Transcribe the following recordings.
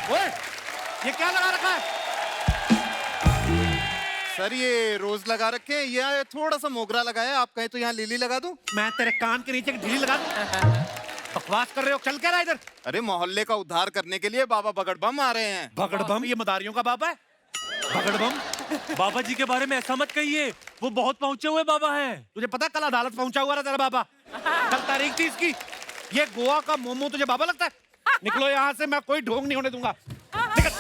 ओए, ये क्या लगा रखा है? सर ये रोज लगा रखे हैं, ये थोड़ा सा मोगरा लगाया है, आप कहें तो यहाँ लिली लगा दूं? मैं तेरे कान के नीचे की ढीली लगा दूं? बकवास कर रहे हो, चल क्या रहा है इधर? अरे मोहल्ले का उद्धार करने के लिए बाबा बगड़बम आ रहे हैं। भगड़बम? ये मदारियों का बाबा है? भगड़बम? बाबा जी के बारे में ऐसा मत कहिए, वो बहुत पहुंचे हुए बाबा हैं। तुझे पता है कल अदालत पहुंचा हुआ था तेरा बाबा? कल तारीख थी इसकी। ये गोवा का मोमो तुझे बाबा लगता है? निकलो यहाँ से, मैं कोई ढोंग नहीं होने दूंगा। निकल।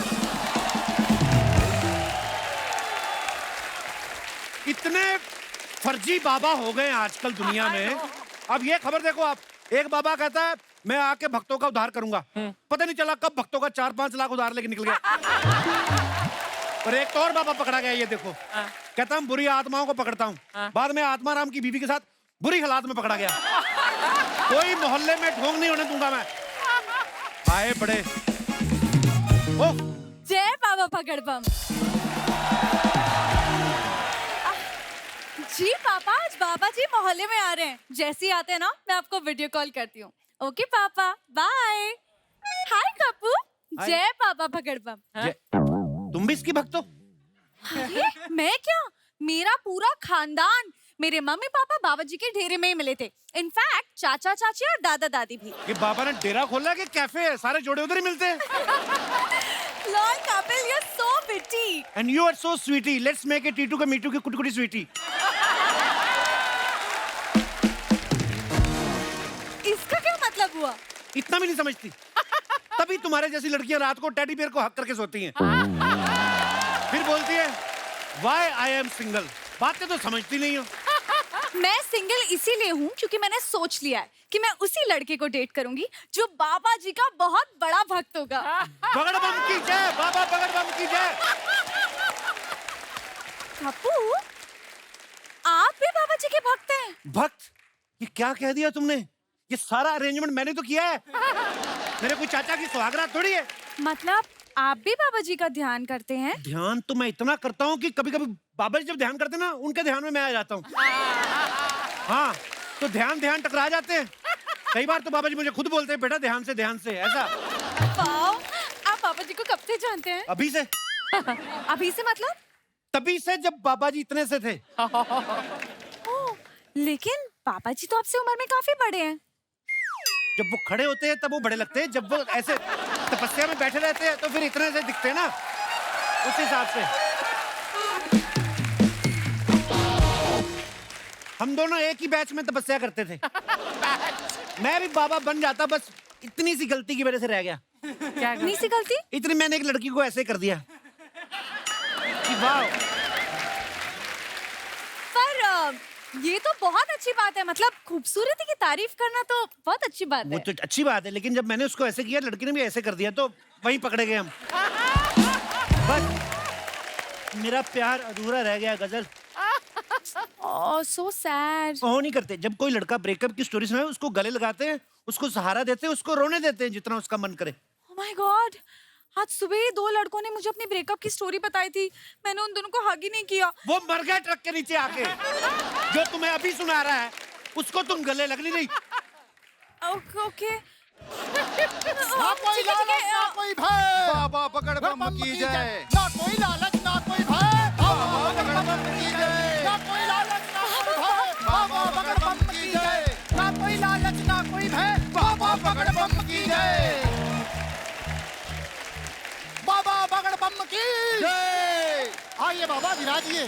इतने फर्जी बाबा हो गए आजकल दुनिया में। अब ये खबर देखो आप, एक बाबा कहता है मैं आके भक्तों का उद्धार करूंगा, पता नहीं चला कब भक्तों का 4-5 लाख उधार लेके निकल गया। और एक तो और बाबा पकड़ा गया, ये देखो, कहता हूँ बुरी आत्माओं को पकड़ता हूँ, बाद में आत्माराम की बीवी के साथ बुरी हालात में पकड़ा गया। कोई मोहल्ले में ढोंग नहीं होने दूंगा मैं। आए बड़े। ओ जय बाबा भगड़बम। जी पापा, आज बाबा जी मोहल्ले में आ रहे हैं। जैसे ही आते हैं ना, मैं आपको वीडियो कॉल करती हूँ। ओके पापा, बाय। हाय कप्पू। जय बाबा भगड़बम। तुम भी इसकी भक्त हो? अरे मैं क्या, मेरा पूरा खानदान। मेरे मम्मी पापा बाबा जी के डेरे में ही मिले थे। इनफैक्ट चाचा चाची और दादा दादी भी। ये बाबा ने डेरा खोला है कि कैफे है? सारे जोड़े उधर ही मिलते हैं। Lord Kapil, you are so witty. And you are so sweetie. Let's make it Titu का मीटू की कुटी कुटी स्वीटी। इसका क्या मतलब हुआ? इतना भी नहीं समझती? तभी तुम्हारे जैसी लड़कियां रात को टेडी बियर को हक करके सोती हैं। फिर बोलती है व्हाई आई एम सिंगल। बातें तो समझती नहीं हो। मैं सिंगल इसीलिए हूँ क्योंकि मैंने सोच लिया है कि मैं उसी लड़के को डेट करूंगी जो बाबा जी का बहुत बड़ा भक्त होगा। बगड़बम की जय, बाबा बगड़बम की जय। कप्पू, आप भी बाबा जी के भक्त हैं? भक्त? ये क्या कह दिया तुमने? ये सारा अरेंजमेंट मैंने तो किया है। मेरे कोई चाचा की सुहागरात थोड़ी है। मतलब आप भी बाबा जी का ध्यान करते हैं? ध्यान तो मैं इतना करता हूँ कि कभी कभी बाबा जी जब ध्यान करते हैं ना, उनके ध्यान में मैं आ जाता हूँ। हाँ, तो ध्यान टकरा जाते हैं। कई बार तो बाबा जी मुझे खुद बोलते हैं बेटा ध्यान से ऐसा। वाओ, आप बाबा जी को कब से जानते हैं? अभी से। अभी से मतलब? तभी से जब बाबा जी इतने से थे। ओह, लेकिन बाबा जी तो आपसे उम्र में काफी बड़े हैं। जब वो खड़े होते हैं तब वो बड़े लगते हैं, जब वो ऐसे तपस्या में बैठे रहते हैं तो फिर इतने से दिखते हैं ना, उस हिसाब से। हम दोनों एक ही बैच में तपस्या करते थे। मैं भी बाबा बन जाता, बस इतनी सी गलती की वजह से रह गया। क्या इतनी सी गलती? इतनी मैंने एक लड़की को ऐसे कर दिया कि वाह। पर ये तो बहुत अच्छी बात है, मतलब खूबसूरती की तारीफ करना तो बहुत अच्छी बात वो है। तो अच्छी बात है, लेकिन जब मैंने उसको ऐसे किया, लड़की ने भी ऐसे कर दिया, तो वहीं पकड़े गए हम। बस मेरा प्यार अधूरा रह गया। गजल। ओह, सो सैड। वो नहीं करते, जब कोई लड़का ब्रेकअप की स्टोरी सुनाए उसको गले लगाते हैं, उसको सहारा देते हैं, उसको रोने देते हैं जितना उसका मन करे। ओह माय गॉड, आज सुबह ही 2 लड़कों ने मुझे अपनी ब्रेकअप की स्टोरी बताई थी। मैंने उन दोनों को हग ही नहीं किया। वो मर गए ट्रक के नीचे आके। जो तुम्हें अभी सुना रहा है उसको तुम गले लगनी नहीं। Okay okay. ना कोई लालच ना कोई भय, बाबा बगड़बम की जय। ना कोई लालच ना कोई भय, बाबा बगड़बम की जय। ना कोई लालच ना कोई भय, बाबा बगड़बम की जय। ना कोई लालच ना कोई भय, बाबा बगड़बम की जय। बाबा बगड़बम की जय। आइए बाबा विराजिए।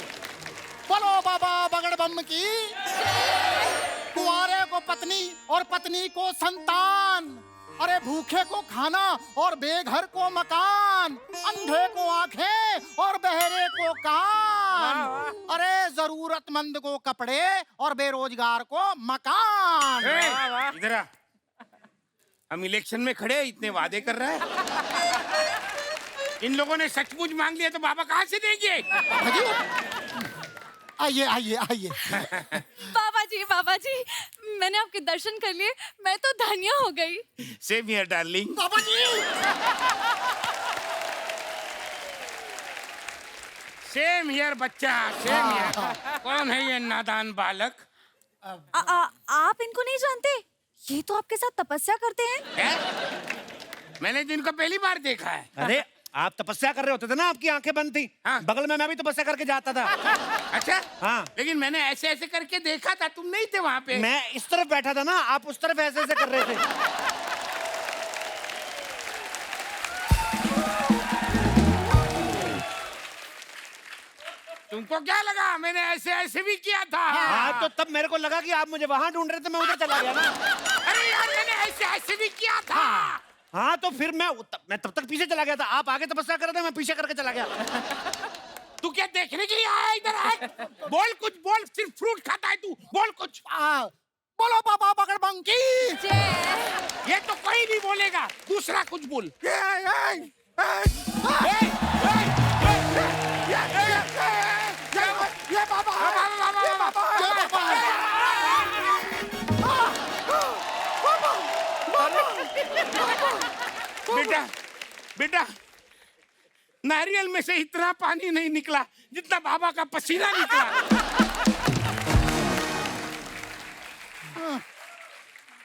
बोलो बाबा बगड़बम की। कुंवारे को पत्नी और पत्नी को संतान, अरे भूखे को खाना और बेघर को मकान, अंधे को आंखें और बहरे को कान, अरे जरूरतमंद को कपड़े और बेरोजगार को मकान। इधर आ। हम इलेक्शन में खड़े, इतने वादे कर रहे हैं। इन लोगों ने सचमुच मांग लिया तो बाबा कहाँ से देंगे? आइए आइए आइए। बाबा जी, मैंने आपके दर्शन कर लिए, मैं तो धन्य हो गई। Same here darling. बाबा जी। सेम हियर बच्चा, सेम हियर। कौन है ये नादान बालक? आप इनको नहीं जानते? ये तो आपके साथ तपस्या करते हैं। है? मैंने तो इनको पहली बार देखा है। अरे आप तपस्या कर रहे होते थे ना, आपकी आंखें बंद थी। हाँ। बगल में मैं भी तपस्या करके जाता था। अच्छा। हाँ। लेकिन मैंने ऐसे ऐसे करके देखा था, तुम नहीं थे वहां पे। मैं इस तरफ बैठा था ना, आप उस तरफ ऐसे ऐसे कर रहे थे। तुमको क्या लगा मैंने ऐसे ऐसे भी किया था? हाँ, तो तब मेरे को लगा कि आप मुझे वहां ढूंढ रहे थे, मैं उधर चला गया ना। अरे यार मैंने ऐसे ऐसे भी किया था। हाँ, तो फिर मैं तब तक पीछे चला गया था। आप आगे तपस्या कर रहे थे, मैं पीछे करके चला गया। तू क्या देखने के लिए आया इधर? आए बोल कुछ, बोल। सिर्फ फ्रूट खाता है तू, बोल कुछ। बोलो बाबा बगड़बंकी। ये तो कोई नहीं बोलेगा, दूसरा कुछ बोल। ये बाबा बेटा बेटा, नारियल में से इतना पानी नहीं निकला जितना बाबा का पसीना निकला।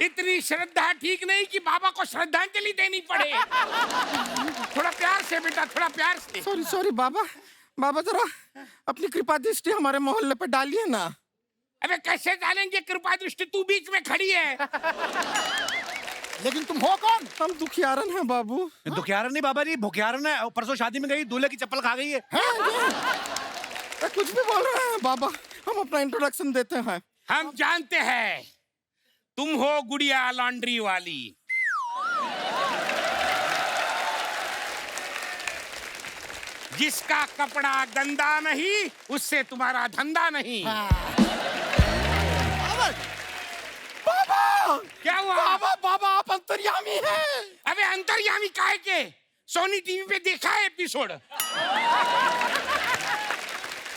इतनी श्रद्धा ठीक नहीं कि बाबा को श्रद्धांजलि देनी पड़े। थोड़ा प्यार से बेटा, थोड़ा प्यार से। सॉरी सॉरी बाबा, बाबा जरा अपनी कृपा दृष्टि हमारे मोहल्ले पे डालिए ना। अबे कैसे डालेंगे कृपा दृष्टि, तू बीच में खड़ी है। लेकिन तुम हो कौन? हम दुखियारन हैं बाबू। दुखियारन नहीं बाबा जी, भुखियारन है। परसों शादी में गई, दूल्हे की चप्पल खा गई है। कुछ भी बोल रहे हैं बाबा, हम अपना इंट्रोडक्शन देते हैं। हम जानते हैं तुम हो गुड़िया लॉन्ड्री वाली। जिसका कपड़ा गंदा नहीं, उससे तुम्हारा धंधा नहीं। बाबा क्या हुआ? बाबा बाबा आप अंतर्यामी हैं। अबे अंतर्यामी काहे के? सोनी टीवी पे देखा है एपिसोड,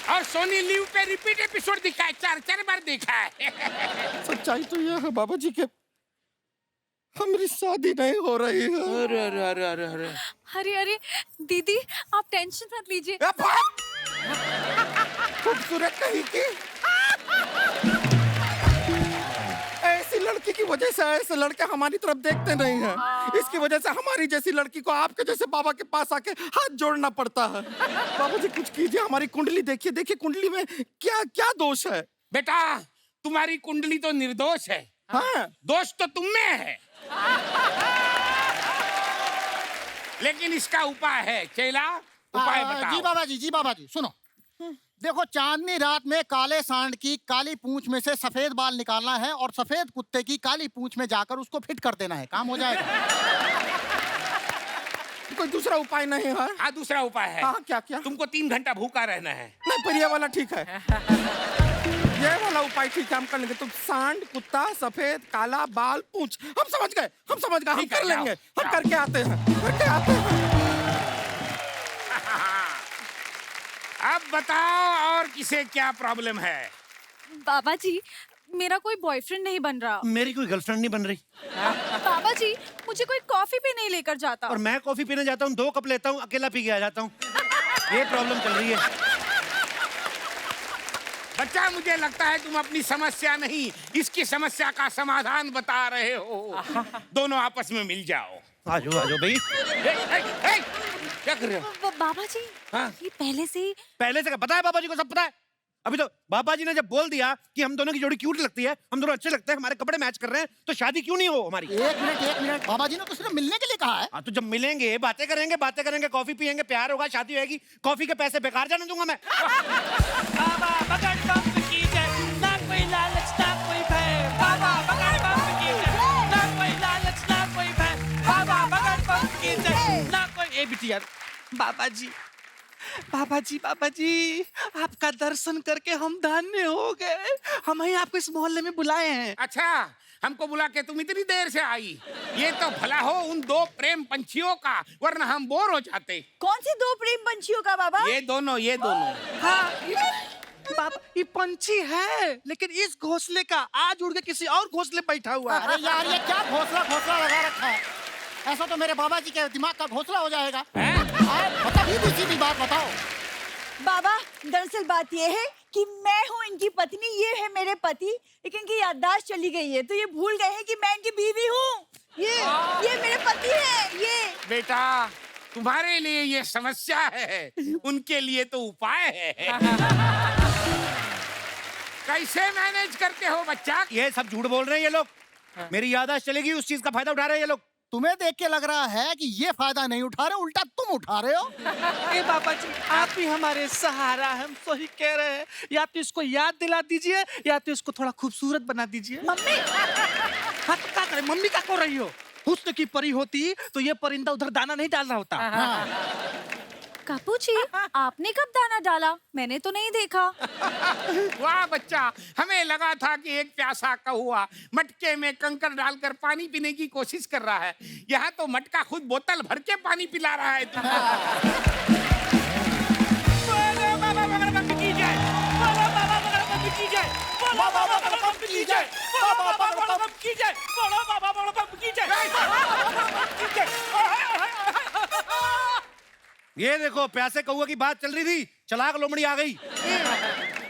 और सोनी लिव पे रिपीट एपिसोड दिखा है, 4 बार देखा है। सच्चाई तो यह है बाबा जी के हमारी शादी नहीं हो रही है। अरे अरे अरे अरे अरे अरे अरे दीदी, आप टेंशन मत लीजिए। खूबसूरत कहीं की ऐसी लड़की की वजह से ऐसे लड़के हमारी तरफ देखते नहीं हैं। इसकी वजह से हमारी जैसी लड़की को आपके जैसे बाबा के पास आके हाथ जोड़ना पड़ता है। बाबा जी कुछ कीजिए, हमारी कुंडली देखिए, देखिए कुंडली में क्या क्या दोष है। बेटा तुम्हारी कुंडली तो निर्दोष है। हाँ दोष तो तुम में है। लेकिन इसका उपाय है। चेला उपाय बताओ। जी बाबा जी, जी बाबा जी सुनो। देखो, चांदनी रात में काले सांड की काली पूंछ में से सफेद बाल निकालना है और सफेद कुत्ते की काली पूंछ में जाकर उसको फिट कर देना है, काम हो जाएगा। कोई दूसरा उपाय नहीं है? हाँ दूसरा उपाय है। हाँ क्या क्या? तुमको 3 घंटा भूखा रहना है। नहीं पर ये वाला ठीक है। ये वाला उपाय ठीक है, हम कर लेंगे। तुम सांड, कुत्ता, सफेद, काला, बाल, पूंछ, हम समझ गए, हम समझ गए, हम ठीक है, कर लेंगे। जाओ, हम करके आते हैं, करके आते हैं। अब बताओ और किसे क्या प्रॉब्लम है? बाबा जी, मेरा कोई बॉयफ्रेंड नहीं बन रहा। मेरी कोई गर्लफ्रेंड नहीं बन रही। बाबा जी, मुझे कोई कॉफी भी नहीं लेकर जाता। और मैं कॉफी पीने जाता हूँ, 2 कप लेता हूँ, अकेला पी के आ जाता हूँ। ये प्रॉब्लम चल रही है। बच्चा मुझे लगता है तुम अपनी समस्या नहीं, इसकी समस्या का समाधान बता रहे हो। दोनों आपस में मिल जाओ। आजो आजो भाई। क्या कर रहे हो? बाबा जी, हाँ? ये पहले से ही पहले से पता है, बाबा जी को सब पता है। अभी तो बाबा जी ने जब बोल दिया कि हम दोनों की जोड़ी क्यूट लगती है, हम दोनों अच्छे लगते हैं, हमारे कपड़े मैच कर रहे हैं, तो शादी क्यों नहीं हो हमारी? एक मिनट, बाबा जी ने तो सिर्फ मिलने के लिए कहा है। हाँ, तो जब मिलेंगे बातें करेंगे, कॉफी पियेंगे, प्यार होगा, शादी होगी। कॉफी के पैसे बेकार जाने दूंगा मैं। बाबा बगड़ बम की जय, ना कोई लालच ना कोई भय। बाबा बगड़ बम की जय, ना कोई लालच ना कोई भय। बाबा बगड़ बम की जय, ना कोई। ए बिटिया, बाबा जी बाबा जी, आपका दर्शन करके हम धन्य हो गए। हम ही आपको इस मोहल्ले में बुलाए हैं। अच्छा, हमको बुला के तुम इतनी देर से आई। ये तो भला हो उन 2 प्रेम पंछियों का, वरना हम बोर हो जाते। कौन सी 2 प्रेम पंछियों का बाबा? ये दोनों हाँ बाबा, ये पंछी है, लेकिन इस घोंसले का आज उड़ के किसी और घोंसले बैठा हुआ है। अरे यार, ये क्या घोंसला लगा रखा है? ऐसा तो मेरे बाबा जी के दिमाग का घोंसला हो जाएगा। बताओ, सीधी बात बताओ। बाबा, दरअसल बात ये है कि मैं हूँ इनकी पत्नी, ये है मेरे पति, लेकिन इनकी याददाश्त चली गई है, तो ये भूल गए हैं कि मैं इनकी बीवी हूँ। ये मेरे पति हैं, ये। बेटा तुम्हारे लिए ये समस्या है, उनके लिए तो उपाय है। कैसे मैनेज करते हो बच्चा? ये सब झूठ बोल रहे हैं ये लोग। मेरी याददाश्त चलेगी, उस चीज का फायदा उठा रहे हैं ये लोग। तुम्हें देख के लग रहा है कि ये फायदा नहीं उठा रहे, उल्टा तुम उठा रहे हो। ए बाबा जी, आप ही हमारे सहारा, हम सही कह रहे हैं। या तो इसको याद दिला दीजिए या तो इसको थोड़ा खूबसूरत बना दीजिए। मम्मी, हाँ तो क्या करें, मम्मी क्या कर रही हो? हुस्न की परी होती तो ये परिंदा उधर दाना नहीं डाल रहा होता। कापू जी, आपने कब दाना डाला? मैंने तो नहीं देखा। वाह बच्चा, हमें लगा था कि एक प्यासा कौवा मटके में कंकर डालकर पानी पीने की कोशिश कर रहा है, यहाँ तो मटका खुद बोतल भर के पानी पिला रहा है तुमको। बोलो बाबा मगरमच्छ की जय, बोलो बाबा मगरमच्छ की जय, बोलो बाबा मगरमच्छ की जय, बोलो बाबा मगरमच्छ की जय, बोलो बाबा मगरमच्छ की जय, की जय। ये देखो, प्यासे कौवे की बात चल रही थी, चालाक लोमड़ी आ गई।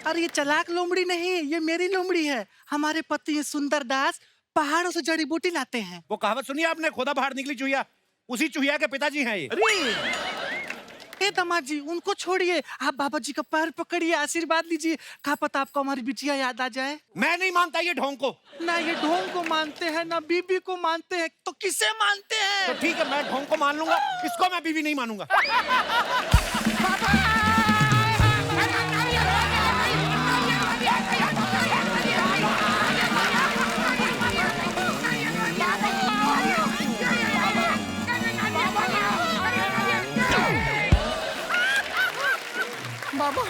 अरे ये चालाक लोमड़ी नहीं, ये मेरी लोमड़ी है। हमारे पति सुंदर दास पहाड़ों से जड़ी बूटी लाते हैं। वो कहावत सुनी आपने, खोदा बाहर निकली चूहिया? उसी चूहिया के पिताजी हैं ये। ए दामाद जी, उनको छोड़िए, आप बाबा जी का पैर पकड़िए, आशीर्वाद लीजिए। क्या पता आपको हमारी बिटिया याद आ जाए। मैं नहीं मानता ये ढोंग को। ना ये ढोंग को मानते हैं ना बीबी को मानते हैं, तो किसे मानते हैं? तो ठीक है, मैं ढोंग को मान लूंगा, इसको मैं बीवी नहीं मानूंगा। बाबा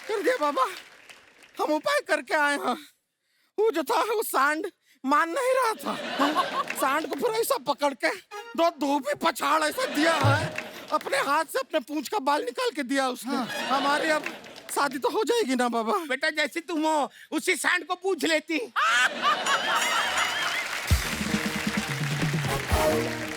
कर दिया बाबा, हम उपाय करके आए हैं। वो जो था वो सांड मान नहीं रहा था, सांड को पूरा ऐसा पकड़ के दो धोबी पछाड़ ऐसा दिया है, अपने हाथ से अपने पूंछ का बाल निकाल के दिया उसने। हमारी अब शादी तो हो जाएगी ना बाबा? बेटा जैसे तुम हो उसी सांड को पूछ लेती।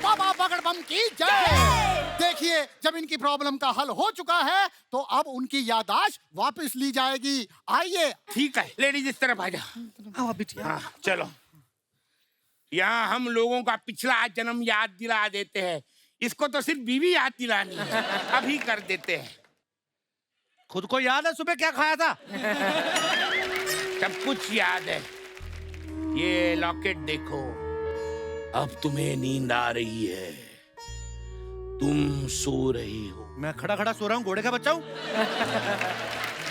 बाबा बगड़बम की जय। देखिए, जब इनकी प्रॉब्लम का हल हो चुका है तो अब उनकी याददाश्त वापस ली जाएगी। आइए। ठीक है, लेडीज इस तरफ आ जाओ। हाँ बिटिया। हाँ चलो, यहाँ हम लोगों का पिछला जन्म याद दिला देते हैं, इसको तो सिर्फ बीवी याद दिलानी है, अभी कर देते हैं। खुद को याद है सुबह क्या खाया था? सब कुछ याद है। ये लॉकेट देखो, अब तुम्हें नींद आ रही है, तुम सो रही हो। मैं खड़ा खड़ा सो रहा हूँ, घोड़े का बच्चा हूँ।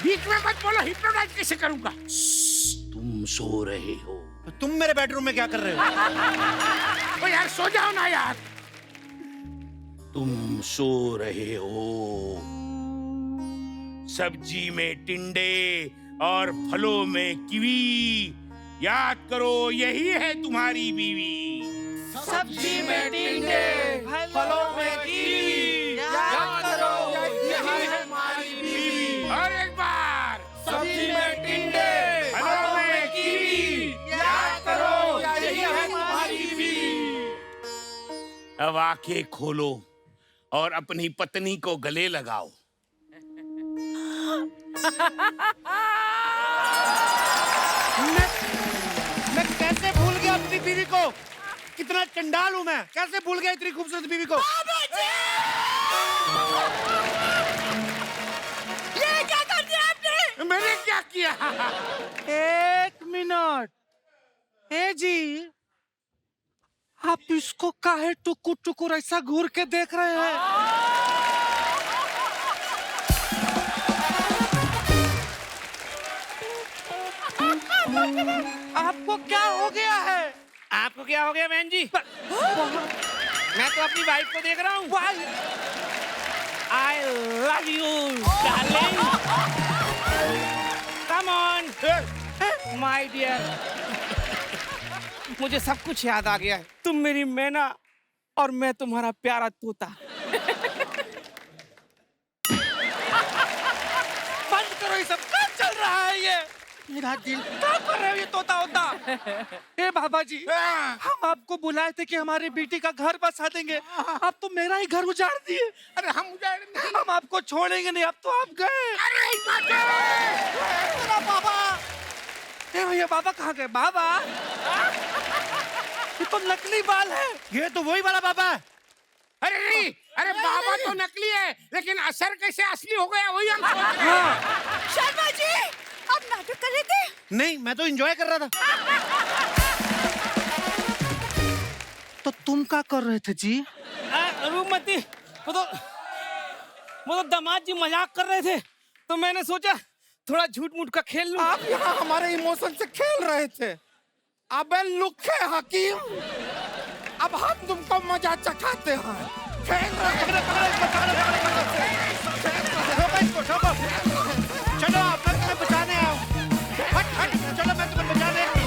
बीच में मत बोलो, हिप्नोटाइज कैसे करूंगा? तुम सो रहे हो। तो तुम मेरे बेडरूम में क्या कर रहे हो? ओ यार सो जाओ ना यार। तुम सो रहे हो, सब्जी में टिंडे और फलों में कीवी, याद करो यही है तुम्हारी बीवी। सब्जी में टिंडे, फलों में कीवी, याद करो यही है हमारी बीवी। और एक बार, सब्जी में टिंडे, फलों में कीवी, याद करो यही है हमारी बीवी। अब आंखें खोलो और अपनी पत्नी को गले लगाओ। मैं कैसे भूल गया अपनी बीवी को? कितना चंडाल हूँ मैं, कैसे भूल गया इतनी खूबसूरत बीवी को? ये क्या कर दिया आपने? मैंने क्या किया? एक मिनट। ए जी, आप इसको काहे टुकुर टुकुर ऐसा घूर के देख रहे हैं? आपको क्या हो गया है? आपको क्या हो गया बहन जी? मैं तो अपनी वाइफ को देख रहा हूँ। I love you, darling. Come on, my dear. मुझे सब कुछ याद आ गया है। तुम मेरी मैना और मैं तुम्हारा प्यारा तोता। बंद करो ये सब, क्या चल रहा है ये? मेरा दिल क्या कर रहे हो ये तोता होता? ए बाबा जी, हम आपको बुलाए थे कि हमारी बेटी का घर बसा देंगे, आप तो मेरा ही घर उजाड़ दिए। अरे हम उजाड़ नहीं। हम आपको छोड़ेंगे नहीं, अब तो आप गए। अरे मेरा बाबा, ए भैया बाबा कहाँ गए? बाबा, ये तो नकली बाल है। ये तो वही वाला बाबा है। अरे नहीं, अरे बाबा तो नकली है, लेकिन असर कैसे असली हो गया वही हम सोच रहे हैं। शर्मा जी आप नाटक कर रहे थे। नहीं, मैं तो एंजॉय कर रहा था। तो तुम क्या कर रहे थे जी? रूपमती, वो तो दामाद जी मजाक कर रहे थे, तो मैंने सोचा थोड़ा झूठ मूठ का खेल लूं। आप यहाँ हमारे इमोशन से खेल रहे थे। अबे लुखे हकीम, अब हम तुमको मजा चखाते हैं। खेल रहे चलो आप, मैं तुम्हें बचाने आया हूँ। हट हट, चलो मैं तुम्हें बचाने आया हूँ।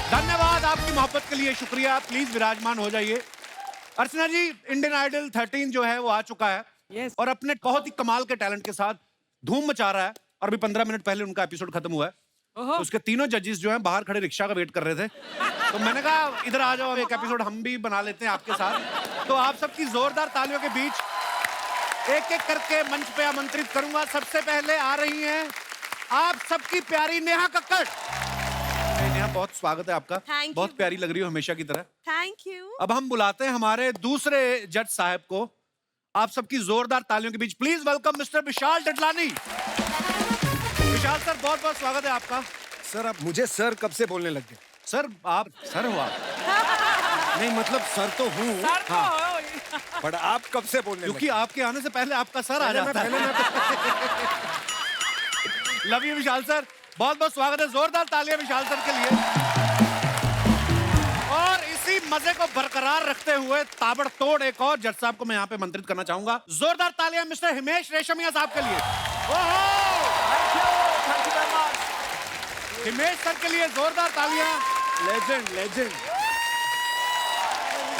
धन्यवाद आपकी मोहब्बत के लिए, शुक्रिया। प्लीज विराजमान हो जाइए। अर्चना जी, इंडियन आइडल 13 जो है वो आ चुका है। Yes. और अपने बहुत ही कमाल के टैलेंट के साथ धूम मचा रहा है। और अभी 15 मिनट पहले उनका एपिसोड खत्म हुआ है। तो उसके तीनों जजेस जो हैं बाहर खड़े रिक्शा का वेट कर रहे थे। तो मैंने कहा इधर आ जाओ, एक एपिसोड हम भी बना लेते हैं आपके साथ। तो आप सबकी जोरदार तालियों के बीच एक एक करके मंच पे आमंत्रित करूंगा। सबसे पहले आ रही हैं आप सबकी प्यारी नेहा कक्कड़। नेहा, बहुत स्वागत है आपका। Thank you. बहुत प्यारी लग रही हो हमेशा की तरह। Thank you. अब हम बुलाते हैं हमारे दूसरे जज साहब को। आप सबकी जोरदार तालियों के बीच please welcome mister Vishal Dadlani. Vishal sir, बहुत बहुत स्वागत है आपका। सर अब मुझे सर कब से बोलने लग गए? सर आप सर हो आप? नहीं मतलब सर तो हूँ, सर तो हाँ, हो। पर आप कब से बोलने लगे? क्योंकि आपके आने से पहले आपका सर आ जाता है। लव यू विशाल सर, बहुत बहुत स्वागत है। जोरदार तालियां विशाल सर के लिए। और इसी मजे को बरकरार रखते हुए ताबड़तोड़ एक और जज साहब को मैं यहाँ पे मंत्रित करना चाहूंगा। जोरदार तालियां मिस्टर हिमेश रेशमिया साहब के लिए। हिमेश सर के लिए जोरदार तालियां। Legend legend.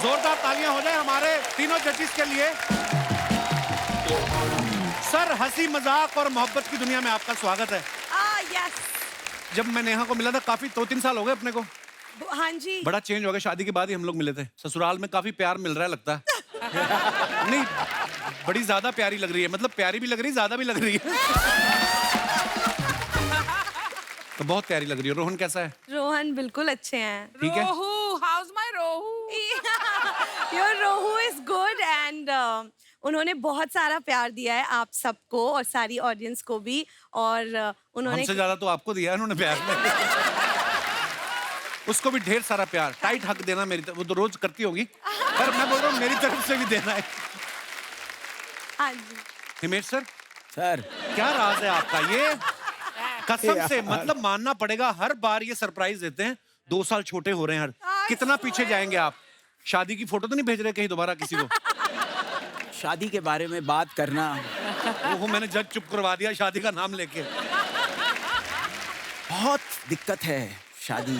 जोरदार तालियां हो जाए हमारे तीनों जजेस के लिए। सर, हंसी मजाक और मोहब्बत की दुनिया में आपका स्वागत है। यस। जब मैं नेहा को मिला था काफी 2-3 साल हो गए अपने को। हाँ जी। बड़ा चेंज हो गया, शादी के बाद ही हम लोग मिले थे। ससुराल में काफी प्यार मिल रहा है लगता है। नहीं, बड़ी ज्यादा प्यारी लग रही है, मतलब प्यारी भी लग रही है, ज्यादा भी लग रही है। तो बहुत प्यारी लग रही है। रोहन कैसा है? रोहन बिल्कुल अच्छे हैं। ठीक है। Rohu, how's my rohu. Your rohu is good and उन्होंने बहुत सारा प्यार दिया है आप सबको और सारी ऑडियंस को भी। और उन्होंने हमसे ज्यादा तो आपको दिया है उन्होंने प्यार में। उसको भी ढेर सारा प्यार, टाइट हक देना मेरी तरफ। वो तो रोज करती होगी, पर मैं बोल रहा हूँ मेरी तरफ से भी देना है। हाँ जी। हिमेश सर, सर क्या राज है आपका? ये कसम से मतलब मानना पड़ेगा, हर बार ये सरप्राइज देते हैं। 2 साल छोटे हो रहे हैं हर। कितना पीछे जाएंगे आप? शादी की फोटो तो नहीं भेज रहे कहीं दोबारा किसी को? शादी के बारे में बात करना। वो मैंने जज चुप करवा दिया शादी का नाम लेके। बहुत दिक्कत है शादी।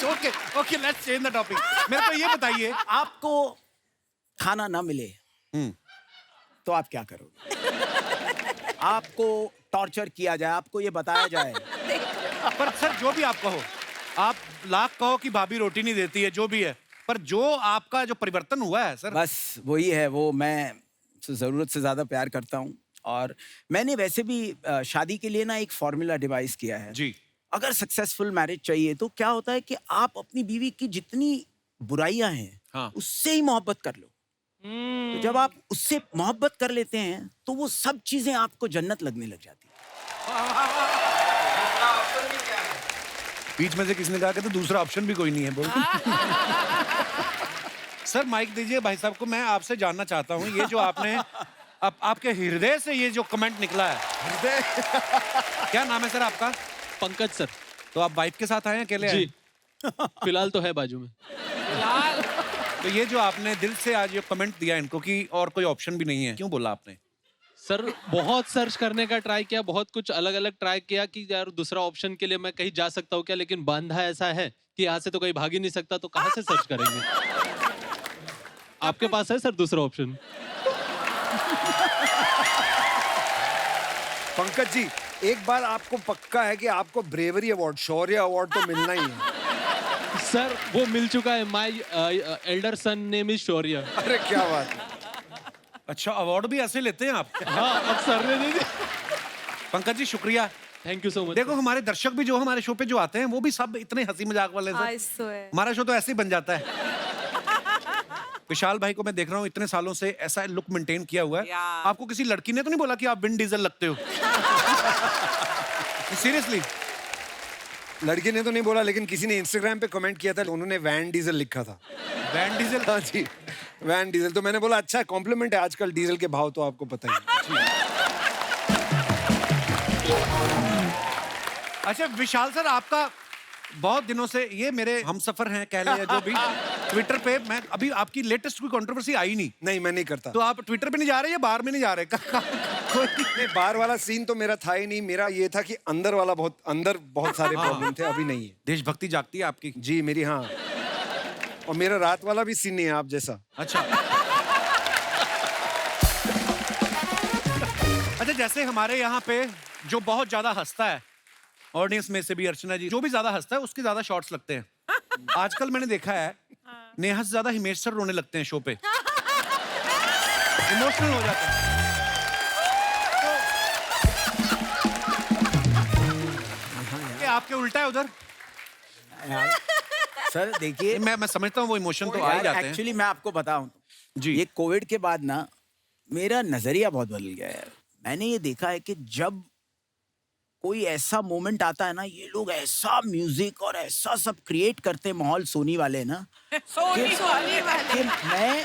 Okay okay, let's change the topic. मेरे को ये बताइए, आपको खाना ना मिले तो आप क्या करोगे? आपको टॉर्चर किया जाए, आपको ये बताया जाए। पर सर जो भी आप कहो, आप लाख कहो कि भाभी रोटी नहीं देती है, जो भी है, पर जो आपका जो परिवर्तन हुआ है सर। बस वही है, वो मैं जरूरत से ज्यादा प्यार करता हूँ। और मैंने वैसे भी शादी के लिए ना एक फॉर्मूला डिवाइस किया है जी। अगर सक्सेसफुल मैरिज चाहिए तो क्या होता है कि आप अपनी बीवी की जितनी बुराइयां हैं हाँ। उससे ही मोहब्बत कर लो। तो जब आप उससे मोहब्बत कर लेते हैं तो वो सब चीजें आपको जन्नत लगने लग जाती है। बीच में से किसी ने कहा कि तो दूसरा ऑप्शन भी कोई नहीं है, बोल। सर माइक दीजिए भाई साहब को। मैं आपसे जानना चाहता हूँ, ये जो आपने आपके हृदय से ये जो कमेंट निकला है, हृदय क्या नाम है सर आपका? पंकज सर। तो आप वाइफ के साथ आए हैं अकेले? जी फिलहाल तो है बाजू में। तो ये जो आपने दिल से आज ये कमेंट दिया इनको कि और कोई ऑप्शन भी नहीं है, क्यों बोला आपने? सर बहुत सर्च करने का ट्राई किया, बहुत कुछ अलग अलग ट्राई किया कि यार दूसरा ऑप्शन के लिए मैं कहीं जा सकता हूँ क्या, लेकिन बांधा ऐसा है कि यहाँ से तो कहीं भाग ही नहीं सकता, तो कहाँ से सर्च करेंगे। आपके पास है सर दूसरा ऑप्शन? पंकज जी, एक बार आपको पक्का है कि आपको ब्रेवरी अवार्ड, शौर्य अवार्ड तो मिलना ही है। सर वो मिल चुका है। My elder son name is Shaurya. अरे क्या बात है। अच्छा, अवार्ड भी ऐसे लेते हैं आप? हाँ, अब सर ने दे दी। पंकज जी शुक्रिया, थैंक यू सो मच। देखो हमारे दर्शक भी जो हमारे शो पे जो आते हैं वो भी सब इतने हंसी मजाक वाले I हैं। swear. हमारा शो तो ऐसे ही बन जाता है। विशाल भाई को मैं देख रहा हूँ इतने सालों से ऐसा लुक मेंटेन किया हुआ है। आपको किसी लड़की ने तो नहीं बोला कि आप विन डीजल लगते हो? सीरियसली? लड़की ने तो नहीं बोला, लेकिन किसी ने इंस्टाग्राम पे कमेंट किया था, उन्होंने वैन डीजल लिखा था। Vin Diesel? हाँ जी, वैन डीजल। तो मैंने बोला अच्छा कॉम्प्लीमेंट है, आजकल डीजल के भाव तो आपको पता ही है। अच्छा विशाल सर, आपका बहुत दिनों से ये मेरे हमसफर हैं कह लिया जो भी, ट्विटर पे मैं अभी आपकी लेटेस्ट कोई कंट्रोवर्सी आई नहीं। नहीं, मैं नहीं करता। तो आप ट्विटर पे नहीं जा रहे या बाहर में नहीं जा रहे? नहीं, बाहर वाला सीन तो मेरा था ही नहीं। मेरा ये था कि अंदर वाला अंदर बहुत सारे प्रॉब्लम थे, अभी नहीं है। देशभक्ति जागती है आपकी? जी मेरी, हाँ। और मेरा रात वाला भी सीन नहीं है आप जैसा। अच्छा। अच्छा, जैसे हमारे यहाँ पे जो बहुत ज्यादा हंसता है ऑडियंस में से भी, अर्चना जी, जो भी ज्यादा हंसता है उसके ज्यादा शॉट्स लगते हैं। आजकल मैंने देखा है नेहा से ज्यादा हिमेश सर रोने लगते हैं शो पे, इमोशनल हो जाते हैं। तो आपके उल्टा है उधर। सर देखिए, मैं समझता हूँ वो इमोशन तो आ ही जाते हैं। एक्चुअली मैं आपको बताऊं जी, ये कोविड के बाद ना मेरा नजरिया बहुत बदल गया है। मैंने ये देखा है कि जब कोई ऐसा मोमेंट आता है ना, ये लोग ऐसा म्यूजिक और ऐसा सब क्रिएट करते हैं, माहौल सोनी वाले ना, सोनी वाले कि मैं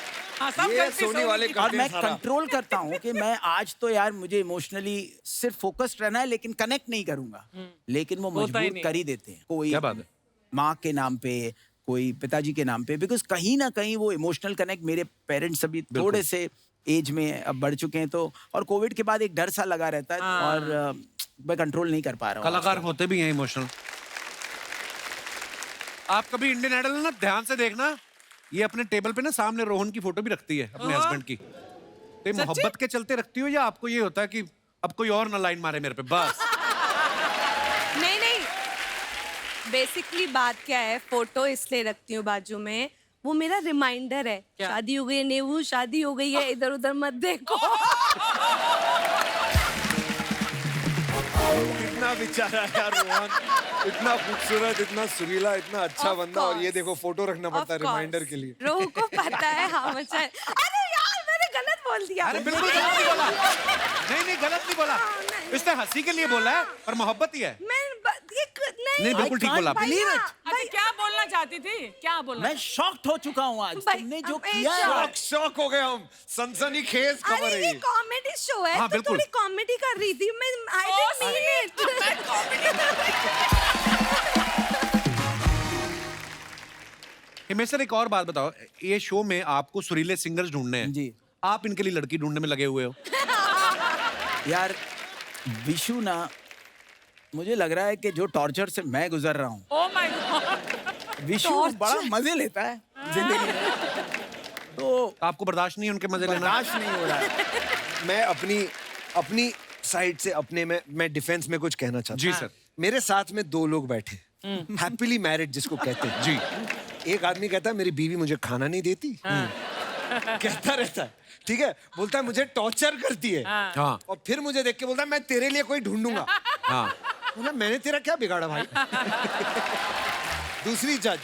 ये सोनी वाले और करते मैं हैं सारा। कंट्रोल करता हूँ कि मैं आज तो यार मुझे इमोशनली सिर्फ फोकस्ड रहना है, लेकिन कनेक्ट नहीं करूंगा। लेकिन वो मजबूर कर ही देते हैं। कोई क्या बात है? माँ के नाम पे, कोई पिताजी के नाम पे, बिकॉज कहीं ना कहीं वो इमोशनल कनेक्ट, मेरे पेरेंट्स अभी थोड़े से एज में अब बढ़ चुके हैं, तो और कोविड के बाद एक डर सा लगा रहता है और मैं कंट्रोल नहीं कर पा रहा हूँ। कलाकार होते भी हैं इमोशनल। आप कभी इंडियन आइडल ना ध्यान से देखना, ये अपने टेबल पे ना सामने रोहन की फोटो भी रखती है अपने हस्बैंड की। तो ये मोहब्बत के चलते रखती हो या आपको ये होता है कि अब कोई और ना लाइन मारे मेरे पे बस? नहीं नहीं, बेसिकली बात क्या है, फोटो इसलिए रखती हूँ बाजू में, वो मेरा रिमाइंडर है। शादी हो गई है नेवू, शादी हो गई है, इधर उधर मत देखो। कितना बेचारा यार रोहन, इतना खूबसूरत, इतना सुरीला, इतना अच्छा Of बंदा, और ये course. देखो फोटो रखना पड़ता है Of course. रिमाइंडर के लिए। रोहू को पता है हाउ मच। अरे यार मैंने गलत बोल दिया। अरे बिल्कुल गलत नहीं बोला। नहीं गलत नहीं बोला, इसने हंसी के लिए बोला है और मोहब्बत ही है। नहीं बिल्कुल ठीक बोला आपने। अच्छा क्या बोलना चाहती थी, क्या बोलना? मैं शॉक्ड हो चुका हूँ आज, तुमने जो अब किया है। शॉक हो गए हम, सनसनीखेज खबर अरे है ये ये। कॉमेडी शो है, हाँ, तो बिल्कुल। थोड़ी कॉमेडी कर रही थी मैं। I didn't mean it. Himesh sir एक और बात बताओ, ये शो में आपको सुरीले सिंगर्स ढूंढने हैं जी। आप इनके लिए लड़की ढूंढने में लगे हुए हो। यार विशु ना, मुझे लग रहा है कि जो टॉर्चर से मैं गुजर रहा हूँ, ओह माय गॉड, विशु बड़ा मजे लेता है जिंदगी में। तो आपको बर्दाश्त नहीं है उनके मजे लेना? बर्दाश्त नहीं हो रहा है। मैं अपनी साइड से मैं डिफेंस में कुछ कहना चाहता हूँ। जी सर। मेरे साथ में दो लोग बैठे, हैप्पीली मैरिड जिसको कहते हैं। जी। एक आदमी कहता है मेरी बीवी मुझे खाना नहीं देती, कहता रहता है, ठीक है, बोलता है मुझे टॉर्चर करती है, हाँ और फिर मुझे देख के बोलता है मैं तेरे लिए कोई ढूंढूंगा। हाँ। बोला मैंने तेरा क्या बिगाड़ा भाई। दूसरी जज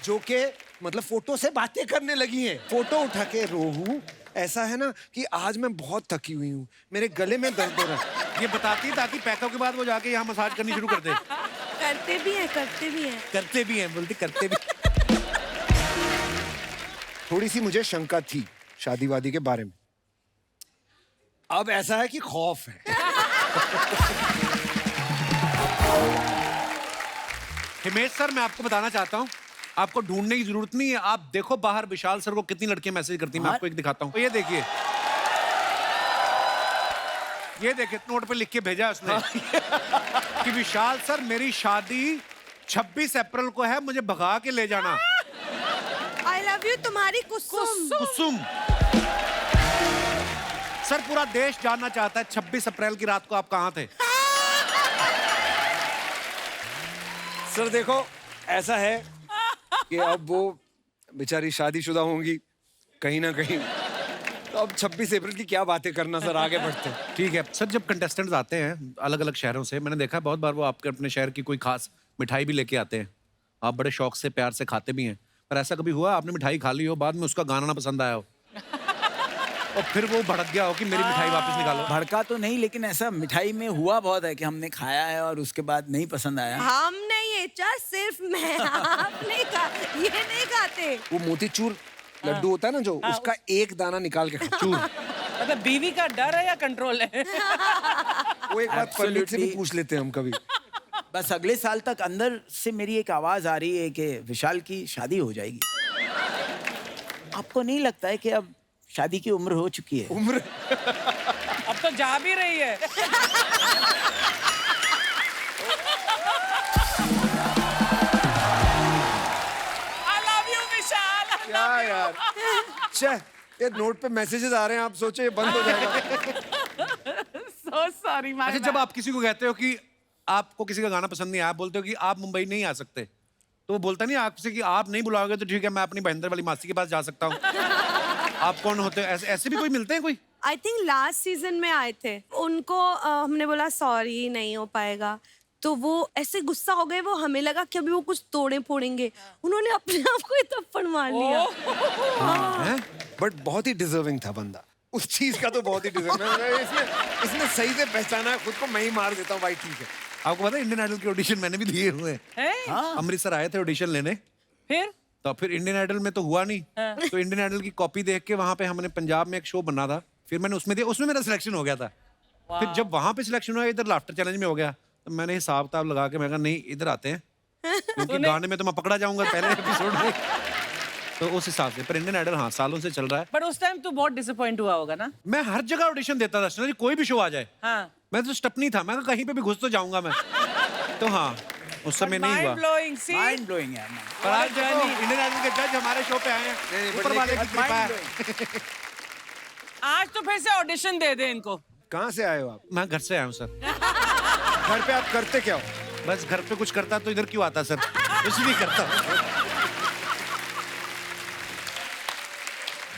जो के मतलब फोटो से बातें करने लगी है, फोटो उठा के, रोहू ऐसा है ना कि आज मैं बहुत थकी हुई हूँ, मेरे गले में दर्द हो रहा है। ये बताती है ताकि पैकों के बाद वो जाके यहाँ मसाज करनी शुरू कर दे। करते भी हैं, करते भी हैं। करते भी हैं, बोलती करते भी। थोड़ी सी मुझे शंका थी शादी वादी के बारे में, अब ऐसा है कि खौफ है। हिमेश सर मैं आपको बताना चाहता हूँ, आपको ढूंढने की जरूरत नहीं है। आप देखो बाहर विशाल सर को कितनी लड़कियां मैसेज करती हैं। मैं आपको एक दिखाता हूँ, ये देखिए, ये देखिए नोट पे लिख के भेजा है उसने कि विशाल सर मेरी शादी 26 अप्रैल को है, मुझे भगा के ले जाना। I लव यू तुम्हारी कुसुम। कुसुम। सर पूरा देश जानना चाहता है 26 अप्रैल की रात को आप कहाँ थे? सर देखो ऐसा है कि अब वो बेचारी शादीशुदा होंगी कहीं ना कहीं, तो अब 26 अप्रैल की क्या बातें करना सर, आगे बढ़ते हैं। ठीक है सर, जब कंटेस्टेंट्स आते हैं अलग अलग शहरों से, मैंने देखा है बहुत बार वो आपके अपने शहर की कोई खास मिठाई भी लेके आते हैं, आप बड़े शौक से प्यार से खाते भी हैं, पर ऐसा कभी हुआ आपने मिठाई खा ली हो, बाद में उसका गाना ना पसंद आया हो और फिर वो भड़क गया हो कि मेरी मिठाई वापस निकालो? भड़का तो नहीं, लेकिन ऐसा मिठाई में हुआ बहुत है कि हमने खाया है और उसके बाद नहीं पसंद आया। हम नहीं, ये चार सिर्फ मैं, आप नहीं ये नहीं खाते। वो मोतीचूर लड्डू होता है ना जो, उसका एक दाना निकाल के चूर। मतलब बीवी का डर है या कंट्रोल है? वो एक बात पंडित से भी पूछ लेते हैं हम कभी। बस अगले साल तक अंदर से मेरी एक आवाज आ रही है कि विशाल की शादी हो जाएगी। आपको नहीं लगता है कि अब शादी की उम्र हो चुकी है? उम्र अब तो जा भी रही है। I love you, विशाल। क्या यार, ये नोट पे मैसेजेस आ रहे हैं, आप सोचो ये बंद हो जाएगा। So sorry, my अच्छा, जब आप किसी को कहते हो कि आपको किसी का गाना पसंद नहीं है, आप बोलते हो कि आप मुंबई नहीं आ सकते, तो वो बोलता नहीं आपसे कि आप नहीं बुलाओगे तो ठीक है, मैं अपनी बहन वाली मासी के पास जा सकता हूँ। आप कौन होते हो? ऐसे भी कोई मिलते हैं कोई? आई थिंक लास्ट सीजन में आए थे, उनको हमने बोला सॉरी नहीं हो पाएगा, तो वो ऐसे गुस्सा हो गए, वो हमें लगा कि अभी वो कुछ तोड़े फोड़ेंगे, उन्होंने अपने आप को ही थप्पड़ मार लिया। बट बहुत ही डिजर्विंग था बंदा, उस चीज का तो बहुत ही डिजर्विंग। इसने सही से पहचाना है खुद को, मैं ही मार देता हूँ भाई, ठीक है। आपको पता है इंडियन आइडल के ऑडिशन मैंने भी दिए हुए हैं। अमृतसर आए थे ऑडिशन लेने, फिर इंडियन आइडल में तो हुआ नहीं, तो इंडियन आइडल की कॉपी देख के वहां पे हमने पंजाब में एक शो बना था, फिर मैंने उसमें दिया, उसमें मेरा सिलेक्शन हो गया था। फिर जब वहां पे सिलेक्शन हुआ, इधर लाफ्टर चैलेंज में हो गया, तो मैंने हिसाब किताब लगा के मैं कहा नहीं इधर आते हैं, क्योंकि गाने में तो मैं पकड़ा जाऊंगा पहले एपिसोड में, तो उस हिसाब से। पर इंडियन आइडल हाँ सालों से चल रहा है। पर उस टाइम तू बहुत डिसअपॉइंट हुआ होगा ना? मैं हर जगह ऑडिशन देता था जी, कोई भी शो आ जाए। मैं तो स्टपनी था, मैं कहीं पे भी घुस तो जाऊंगा मैं। तो हाँ उस समय नहीं हुआ। माइंड ब्लोइंग है। पर आज देखो इंडियन आइडल के जज हमारे शो पे आए हैं, ऊपर वाले की कृपा है। आज तो फिर से ऑडिशन दे दे इनको। कहाँ से आए हो आप? मैं घर से आया हूँ सर। घर पे आप करते क्या हो? बस घर पे कुछ करता तो इधर क्यों आता सर? कुछ भी करता।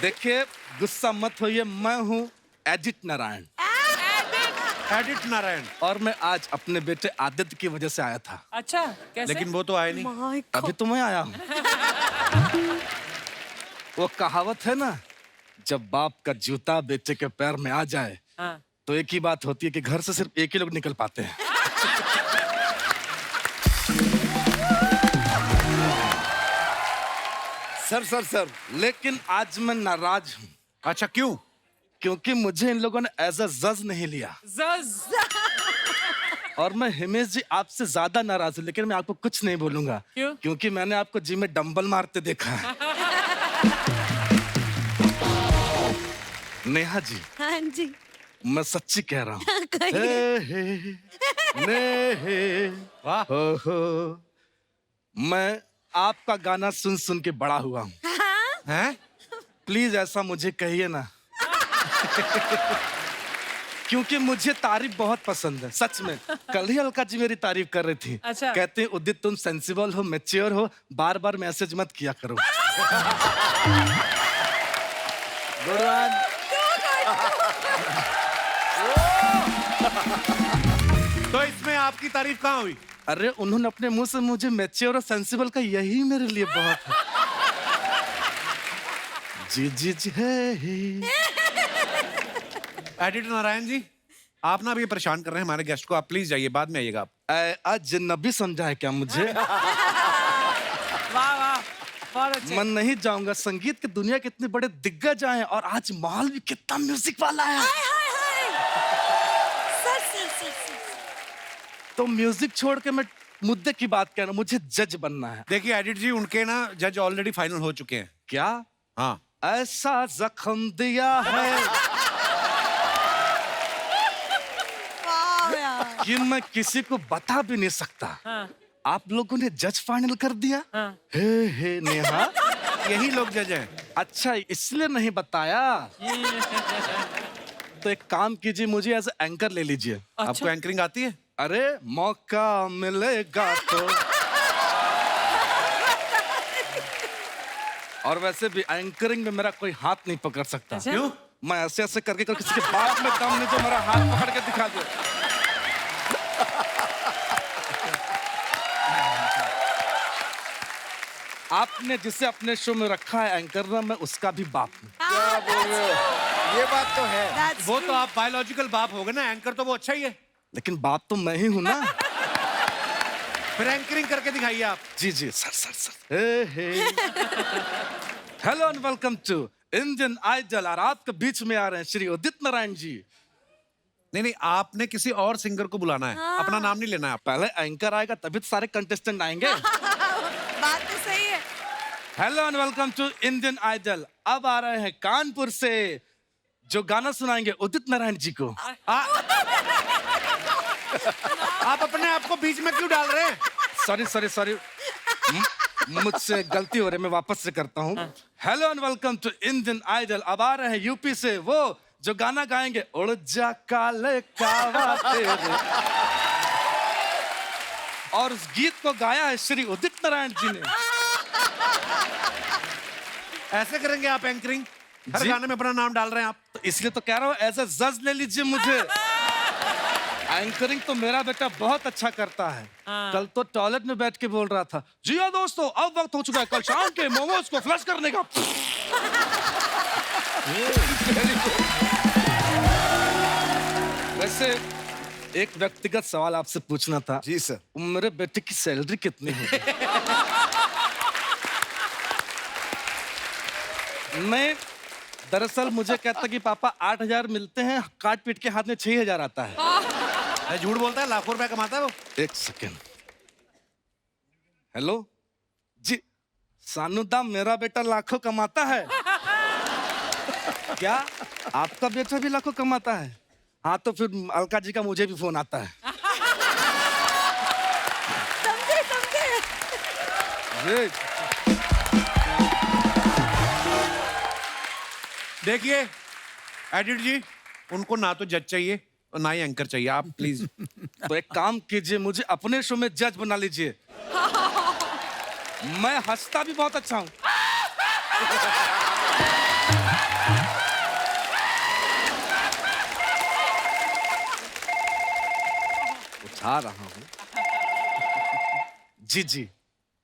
देखिए गुस्सा मत होइए, मैं हूँ एडिट नारायण। एडिट नारायण। और मैं आज अपने बेटे आदित्य की वजह से आया था। अच्छा कैसे? लेकिन वो तो आया नहीं। अभी तो मैं आया हूँ। वो कहावत है ना, जब बाप का जूता बेटे के पैर में आ जाए तो एक ही बात होती है कि घर से सिर्फ एक ही लोग निकल पाते हैं। सर लेकिन आज मैं नाराज हूँ। अच्छा क्यों? क्योंकि मुझे इन लोगों ने एज अ जज नहीं लिया। और मैं हिमेश जी आपसे ज्यादा नाराज हूँ, लेकिन मैं आपको कुछ नहीं बोलूंगा। क्यों? क्योंकि मैंने आपको जिम में डंबल मारते देखा है। नेहा जी। हाँ जी। मैं सच्ची कह रहा हूँ। मैं आपका गाना सुन सुन के बड़ा हुआ हूँ। हैं? प्लीज ऐसा मुझे कहिए ना। क्योंकि मुझे तारीफ बहुत पसंद है, सच में। कल ही अलका जी मेरी तारीफ कर रही थी। अच्छा। कहते हैं उदित तुम सेंसिबल हो, मैच्योर हो, बार बार मैसेज मत किया करो। Good one. तो इसमें आपकी तारीफ कहाँ हुई? अरे उन्होंने अपने मुंह से मुझे मैच्योर और सेंसिबल का, यही मेरे लिए बहुत है। जी जी जी है। एडिटर नारायण जी, आप ना अभी परेशान कर रहे हैं हमारे गेस्ट को, आप प्लीज जाइए, बाद में आइएगा आप। आज नबी समझा है क्या मुझे? वाह वाह बहुत अच्छे। मैं नहीं जाऊंगा। संगीत की दुनिया के इतने बड़े दिग्गज आए हैं और आज माहौल भी कितना म्यूजिक वाला है। तो म्यूजिक छोड़ के मैं मुद्दे की बात कह रहा हूँ, मुझे जज बनना है। देखिए एडिटर जी, उनके ना जज ऑलरेडी फाइनल हो चुके हैं। क्या? हाँ। ऐसा जख्म दिया है कि मैं किसी को बता भी नहीं सकता। आप लोगों ने जज फाइनल कर दिया। हे नेहा, यही लोग जज हैं। अच्छा, इसलिए नहीं बताया। तो एक काम कीजिए, मुझे एज एंकर ले लीजिए। आपको एंकरिंग आती है? अरे मौका मिलेगा तो। और वैसे भी एंकरिंग में मेरा कोई हाथ नहीं पकड़ सकता। क्यों? मैं ऐसे ऐसे करके किसी के बाप में दम नहीं जो मेरा हाथ पकड़ के दिखा दे। आपने जिसे अपने शो में रखा है एंकर ना, मैं उसका भी बाप हूँ। क्या बोल रहे हो? ये बात तो है। वो तो आप बायोलॉजिकल बाप हो गए ना, एंकर तो वो अच्छा ही है। लेकिन बाप तो मैं ही हूँ ना। फिर एंकरिंग करके दिखाइए आप। जी जी sir sir sir. Hello and welcome to Indian Idol. और आपके बीच में आ रहे हैं श्री उदित नारायण जी। नहीं, आपने किसी और सिंगर को बुलाना है, अपना नाम नहीं लेना है। पहले एंकर आएगा तभी तो सारे कंटेस्टेंट आएंगे। बात तो सही है। Hello and welcome to Indian Idol. अब आ रहे हैं कानपुर से, जो गाना सुनाएंगे उदित नारायण जी को। आप अपने आप को बीच में क्यों डाल रहे हैं? सॉरी सॉरी सॉरी, मुझसे गलती हो रही है, मैं वापस से करता हूँ। Hello and welcome to Indian Idol. अब आ रहे हैं यूपी से वो जो गाना गाएंगे उड़ जा काले कावा तेरे। और उस गीत को गाया है श्री उदित नारायण जी ने। ऐसे करेंगे आप एंकरिंग? हर जी? गाने में अपना नाम डाल रहे हैं आप। तो इसलिए तो कह रहा हूँ एज ए जज ले लीजिए मुझे। एंकरिंग तो मेरा बेटा बहुत अच्छा करता है। कल तो टॉयलेट में बैठ के बोल रहा था, जी हाँ दोस्तों, अब वक्त हो चुका है कल शाम के मोमोज को फ्लश करने का। वैसे एक व्यक्तिगत सवाल आपसे पूछना था। जी सर। मेरे बेटे की सैलरी कितनी है? मैं दरअसल मुझे कहता कि पापा 8,000 मिलते हैं, काट पीट के हाथ में 6,000 आता है। झूठ बोलता है, लाखों रुपए कमाता है वो। एक सेकेंड। हेलो जी, सानूदा, मेरा बेटा लाखों कमाता है। क्या आपका बेटा भी लाखों कमाता है? हाँ, तो फिर अलका जी का मुझे भी फोन आता है। समझे समझे। ये देखिए एडिट जी, उनको ना तो जज चाहिए और ना ही एंकर चाहिए। आप प्लीज तो एक काम कीजिए, मुझे अपने शो में जज बना लीजिए। मैं हंसता भी बहुत अच्छा हूँ। उठा रहा हूँ। जी जी,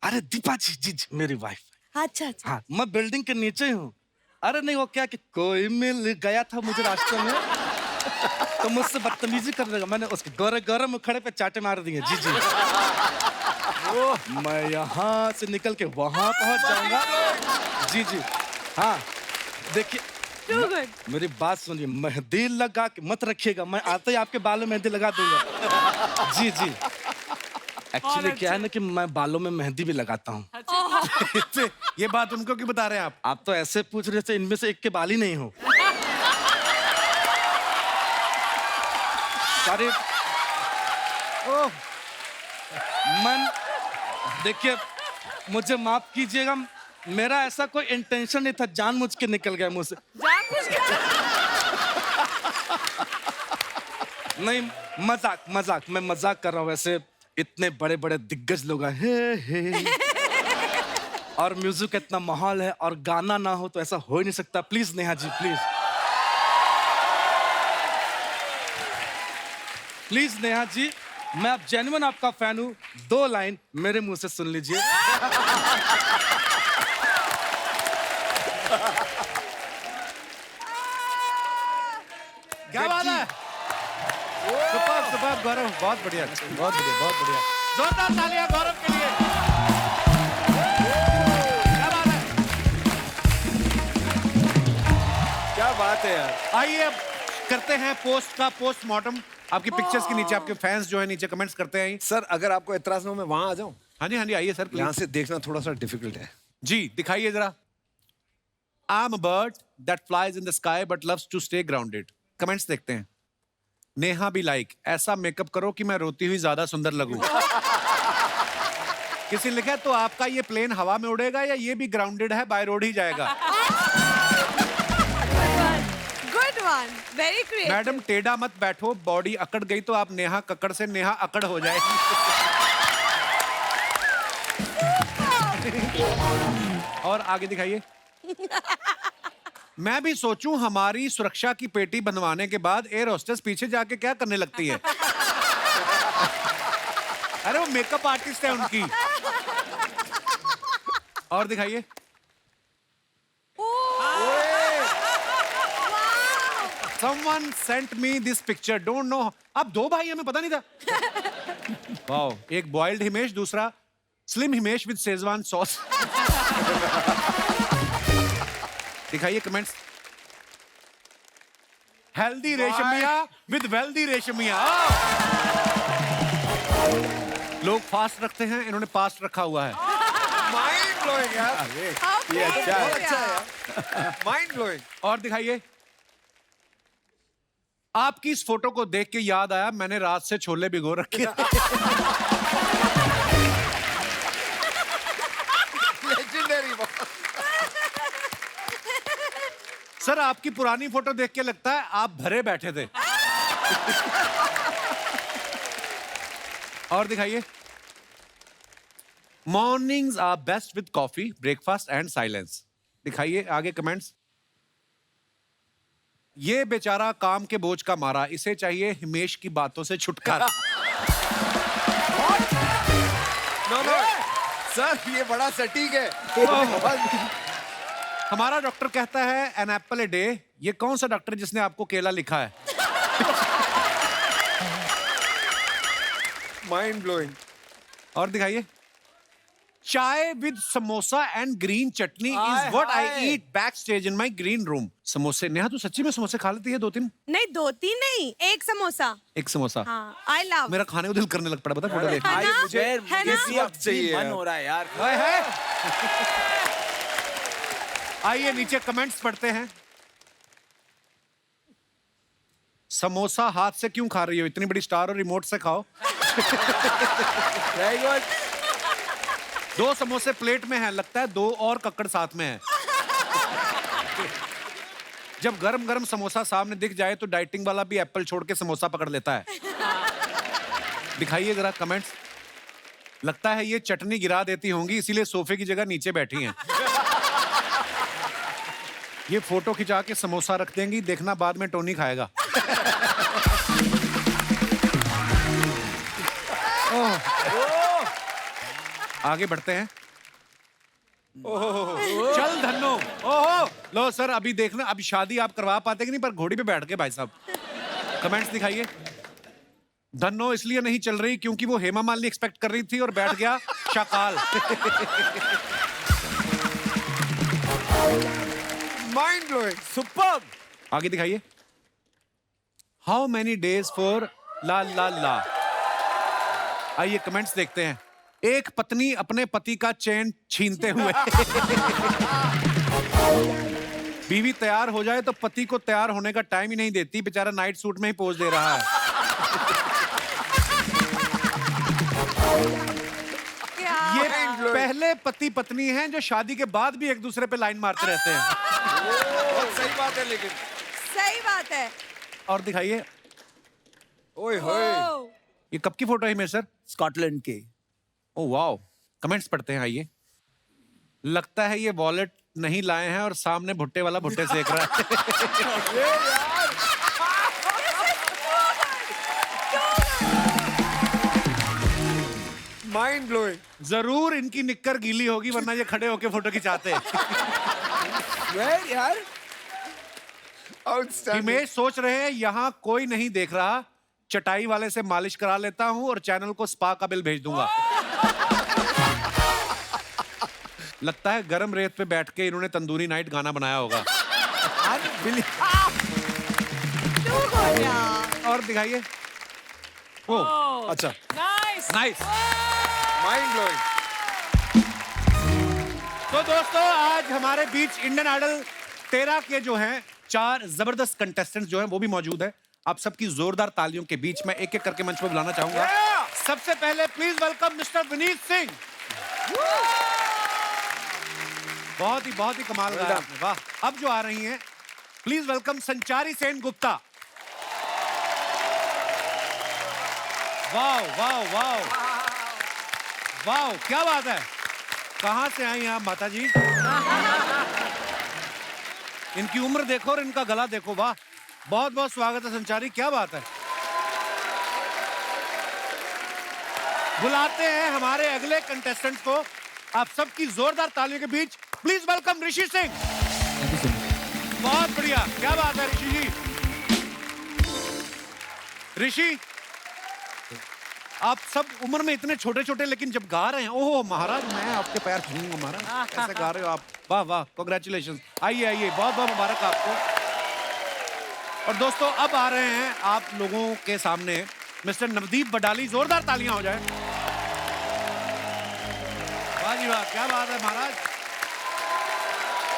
अरे दीपा जी, जी जी मेरी वाइफ। अच्छा अच्छा। हाँ, मैं बिल्डिंग के नीचे हूँ। अरे नहीं, वो क्या कि कोई मिल गया था मुझे रास्ते में, तो मुझसे बदतमीजी कर देगा। मैंने उसके गोरे गोरे मुखड़े पे चाटे मार दिए। जी जी। मैं यहाँ से निकल के वहां पहुंच जाऊंगा। जी जी। हाँ देखिए, मेरी बात सुनिए, मेहंदी लगा के मत रखिएगा, मैं आते ही आपके बालों में मेहंदी लगा दूंगा। जी जी। एक्चुअली क्या है ना कि मैं बालों में मेहंदी भी लगाता हूँ। ये बात उनको क्यों बता रहे हैं आप तो ऐसे पूछ रहे थे, इनमें से एक के बाल ही नहीं हो। सॉरी। मन देखिए, मुझे माफ कीजिएगा, मेरा ऐसा कोई इंटेंशन नहीं था, जानबूझ के निकल गया मुझसे। नहीं, मजाक मजाक, मैं मजाक कर रहा हूँ। वैसे इतने बड़े बड़े दिग्गज लोग हैं, हे। और म्यूजिक इतना माहौल है और गाना ना हो तो ऐसा हो ही नहीं सकता। Please Neha ji, please please Neha ji, मैं अब जेन्युइन आपका फैन हूँ। 2 लाइन मेरे मुंह से सुन लीजिए। क्या बात है? सुपर सुपर गौरव, बहुत बढ़िया, बहुत बढ़िया, बहुत बढ़िया। जोरदार तालियां गौरव के लिए। क्या बात है? क्या बात है यार। आइए अब करते हैं पोस्ट का पोस्टमार्टम। आपकी पिक्चर्स के नीचे आपके फैंस जो है नीचे कमेंट्स करते हैं। सर, अगर आपको एतराज ना हो, मैं वहां आ जाऊं? हाँ जी, हाँ जी, आइए सर प्लीज। यहाँ से देखना थोड़ा सा डिफिकल्ट है। जी दिखाइए जरा। I am a bird that flies in the sky but loves to stay grounded. Comments देखते हैं। नेहा भी लाइक, ऐसा मेकअप करो कि मैं रोती हुई ज्यादा सुंदर लगूं। किसी ने लिखा तो आपका ये प्लेन हवा में उड़ेगा या ये भी ग्राउंडेड है, बाय रोड ही जाएगा। Good one, very creative. Madam टेढ़ा मत बैठो, बॉडी अकड़ गई तो आप नेहा कक्कड़ से नेहा अकड़ हो जाएगी। और आगे दिखाइए। मैं भी सोचूं हमारी सुरक्षा की पेटी बनवाने के बाद एयर होस्टेस पीछे जाके क्या करने लगती है। अरे वो मेकअप आर्टिस्ट है उनकी। और दिखाइए। Someone sent me this picture. Don't know. अब दो भाई हमें पता नहीं था। वाओ, एक बॉइल्ड हिमेश, दूसरा slim Himesh with Schezwan sauce. दिखाइए comments. Healthy Reshammiya with wealthy Reshammiya. लोग फास्ट रखते हैं, इन्होंने पास्ट रखा हुआ है। माइंड ब्लोइंग यार। ये अच्छा है। Mind blowing. और दिखाइए। आपकी इस फोटो को देख के याद आया, मैंने रात से छोले भिगो रखे थे। सर आपकी पुरानी फोटो देख के लगता है आप भरे बैठे थे। और दिखाइए। Mornings are best with coffee, breakfast and silence. दिखाइए आगे कमेंट्स। ये बेचारा काम के बोझ का मारा, इसे चाहिए हिमेश की बातों से छुटकारा। नो सर, ये बड़ा सटीक है। हमारा डॉक्टर कहता है एन एप्पल ए डे। ये कौन सा डॉक्टर जिसने आपको केला लिखा है? Mind blowing. और दिखाइए। चाय with samosa and green chutney is what I eat back stage in my green room. समोसे, नेहा तू सच्ची में समोसे खा लेती है 2-3? नहीं 2-3 नहीं, एक समोसा। एक समोसा। हाँ, आई लव। मेरा खाने को दिल करने लग पड़ा, बता फोटो देख। है ना? मुझे है ना? चाहिए, मन हो रहा है यार। आइए नीचे कमेंट्स पढ़ते हैं। समोसा हाथ से क्यों खा रही हो? इतनी बड़ी स्टार और रिमोट से खाओ। Very good. 2 समोसे प्लेट में हैं, लगता है 2 और कक्कड़ साथ में है। जब गरम गरम समोसा सामने दिख जाए तो डाइटिंग वाला भी एप्पल छोड़ के समोसा पकड़ लेता है। दिखाइए जरा कमेंट्स। लगता है ये चटनी गिरा देती होंगी, इसीलिए सोफे की जगह नीचे बैठी हैं। ये फोटो खिंचा के समोसा रख देंगी, देखना बाद में टोनी खाएगा। आगे बढ़ते हैं। चल धन्नो। ओहो लो सर, अभी देखना, अभी शादी आप करवा पाते कि नहीं, पर घोड़ी पे बैठ के भाई साहब। कमेंट्स दिखाइए। धन्नो इसलिए नहीं चल रही क्योंकि वो हेमा मालिनी एक्सपेक्ट कर रही थी और बैठ गया शाकाल। Mind blowing, superb. आगे दिखाइए। हाउ मेनी डेज फॉर ला ला ला। आइए कमेंट्स देखते हैं। एक पत्नी अपने पति का चैन छीनते हुए। बीवी तैयार हो जाए तो पति को तैयार होने का टाइम ही नहीं देती, बेचारा नाइट सूट में ही पोज दे रहा है। ये पहले पति पत्नी हैं जो शादी के बाद भी एक दूसरे पे लाइन मारते रहते हैं। बहुत सही बात है, लेकिन सही बात है। और दिखाइए। ओए होए। ये कब की फोटो है मेरे सर? स्कॉटलैंड के। Oh wow. कमेंट्स पढ़ते हैं। आइए। लगता है ये वॉलेट नहीं लाए हैं और सामने भुट्टे वाला भुट्टे सेक रहा है। Mind blowing. जरूर इनकी निक्कर गीली होगी, वरना ये खड़े होके फोटो खिंचाते। यार हिमेश सोच रहे हैं यहाँ कोई नहीं देख रहा, चटाई वाले से मालिश करा लेता हूँ और चैनल को स्पा का बिल भेज दूंगा। लगता है गरम रेत पे बैठ के इन्होंने तंदूरी नाइट गाना बनाया होगा। और दिखाइए। ओ अच्छा, नाइस नाइस। Mind blowing. तो दोस्तों आज हमारे बीच इंडियन आइडल 13 के जो हैं 4 जबरदस्त कंटेस्टेंट्स जो हैं वो भी मौजूद है। आप सबकी जोरदार तालियों के बीच मैं एक एक करके मंच पर बुलाना चाहूंगा। सबसे पहले please welcome mister Vineet Singh. बहुत ही कमाल गाया आपने, वाह। अब जो आ रही हैं, प्लीज वेलकम संचारी सेन गुप्ता। वाह वाह वाह वाह, क्या बात है। कहां से आई हैं आप माता जी? इनकी उम्र देखो और इनका गला देखो, वाह। बहुत बहुत स्वागत है संचारी, क्या बात है। बुलाते हैं हमारे अगले कंटेस्टेंट को, आप सबकी जोरदार तालियों के बीच प्लीज वेलकम ऋषि सिंह। बहुत बढ़िया, क्या बात है ऋषि जी। ऋषि, आप सब उम्र में इतने छोटे छोटे, लेकिन जब गा रहे हैं, ओह महाराज, मैं आपके पैर छूंगा महाराज, कैसे गा रहे हो आप, वाह वाह, कांग्रेचुलेशंस। आइए आइए, बहुत बहुत मुबारक आपको। और दोस्तों, अब आ रहे हैं आप लोगों के सामने मिस्टर नवदीप बडाली, जोरदार तालियां हो जाए। वाह जी वाह, क्या बात है महाराज।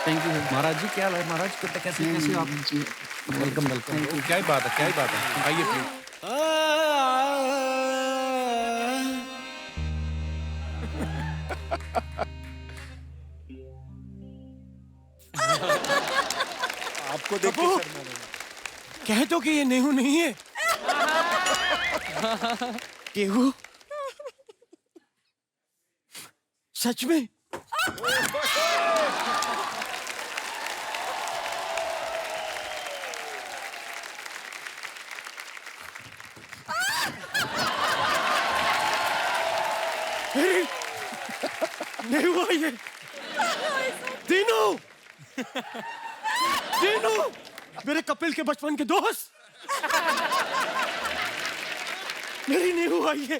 थैंक यू महाराज जी, क्या है महाराज, कैसे हो आप? वेलकम वेलकम, क्या ही बात है, क्या ही बात है, आइए प्लीज। आपको देख के कह दो कि ये नेहू नहीं है। केहू सच में? नहीं हुआ ये। दीनू, दीनू, मेरे कपिल के बचपन के दोस्त। मेरी नहीं हुआ ये।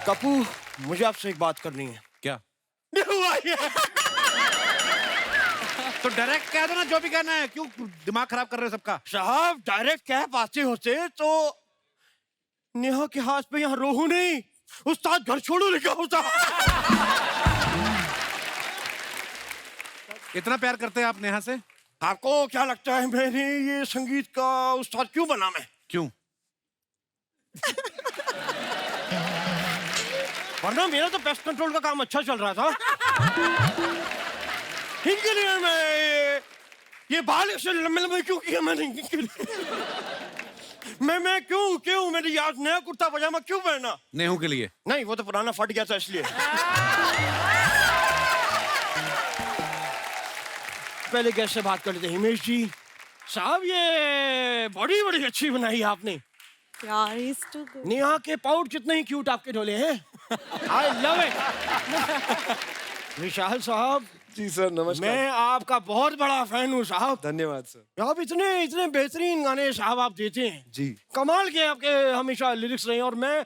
कपू, मुझे आपसे एक बात करनी है। क्या? नहीं हुआ ये। तो डायरेक्ट कह दो ना, जो भी कहना है, क्यों दिमाग खराब कर रहे हो सबका? साहब, डायरेक्ट कह पाते होते तो नेहा के हाथ पे यहाँ रोहू नहीं, उस्ताद घर छोड़ो लिखा होता। इतना प्यार करते हैं आप नेहा से? आपको क्या लगता है मैंने ये संगीत का उस्ताद क्यों बना? मैं क्यों? वरना मेरा तो पेस्ट कंट्रोल का काम अच्छा चल रहा था। इनके लिए मैं ये बाल से लंबे लंबे क्यों किया मैंने? मैं क्यों मेरी याद नया कुर्ता पजामा क्यों पहना? नेहू के लिए? नहीं, वो तो पुराना फट गया था इसलिए। पहले कैसे बात कर लेते हिमेश जी साहब, ये बड़ी अच्छी बनाई आपने। नेहा के पाउट कितने ही क्यूट आपके ढोले हैं। I love it. विशाल साहब जी सर, नमस्कार। मैं आपका बहुत बड़ा फैन हूँ साहब। धन्यवाद सर। आप इतने बेहतरीन गाने साहब आप देते हैं जी। कमाल के आपके हमेशा लिरिक्स रहे, और मैं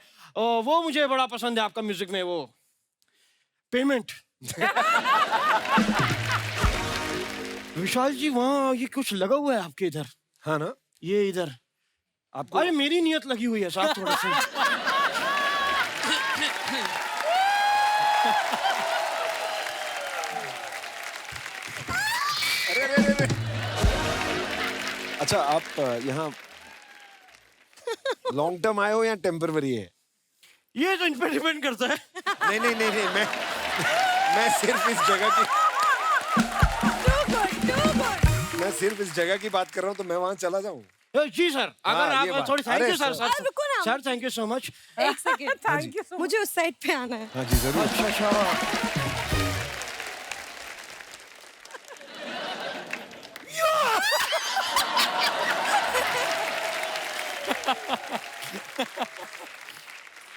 वो मुझे बड़ा पसंद है आपका म्यूजिक में, वो पेमेंट। विशाल जी, वहाँ ये कुछ लगा हुआ है आपके इधर? हाँ ना, ये इधर आपको? अरे मेरी नियत लगी हुई है साहब थोड़ा सा। अरे। अच्छा, आप यहाँ लॉन्ग टर्म आए हो या टेम्पररी है? ये तो इन पे डिपेंड करता है। नहीं, मैं सिर्फ इस जगह की बात कर रहा हूँ, तो मैं वहाँ चला जाऊँ? जी सर, अगर हाँ, ये आप बात। थोड़ी थैंक अरे यू सर। सर। रुको ना। Sir thank you so much. एक सेकंड, थैंक यू। मुझे उस साइड पे आना है। हाँ जी जरूर। अच्छा।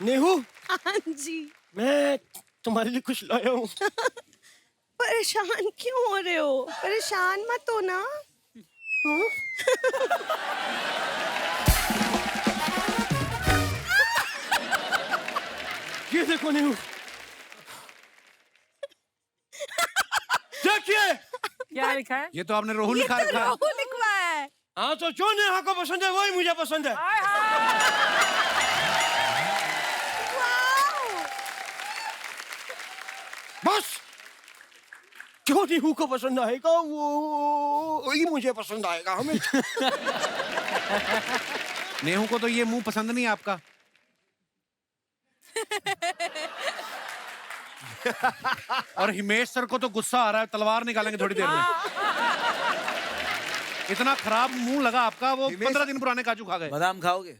नेहू, हाँ जी। मैं तुम्हारे लिए कुछ लाया हूँ। परेशान क्यों हो रहे हो? परेशान मत हो ना। हाँ? ये देखो नेहू, देखिए। क्या लिखा है? ये तो आपने रोहू लिखा रखा है। रोहू लिखवा है। हाँ, तो जो नेहा को पसंद है वही मुझे पसंद है। बस जो नीहू को पसंद आएगा वो ही मुझे पसंद आएगा हमें। नेहू को तो ये मुंह पसंद नहीं है आपका। और हिमेश सर को तो गुस्सा आ रहा है, तलवार निकालेंगे थोड़ी देर में। इतना खराब मुंह लगा आपका, वो 15 दिन पुराने काजू खा गए। बादाम खाओगे?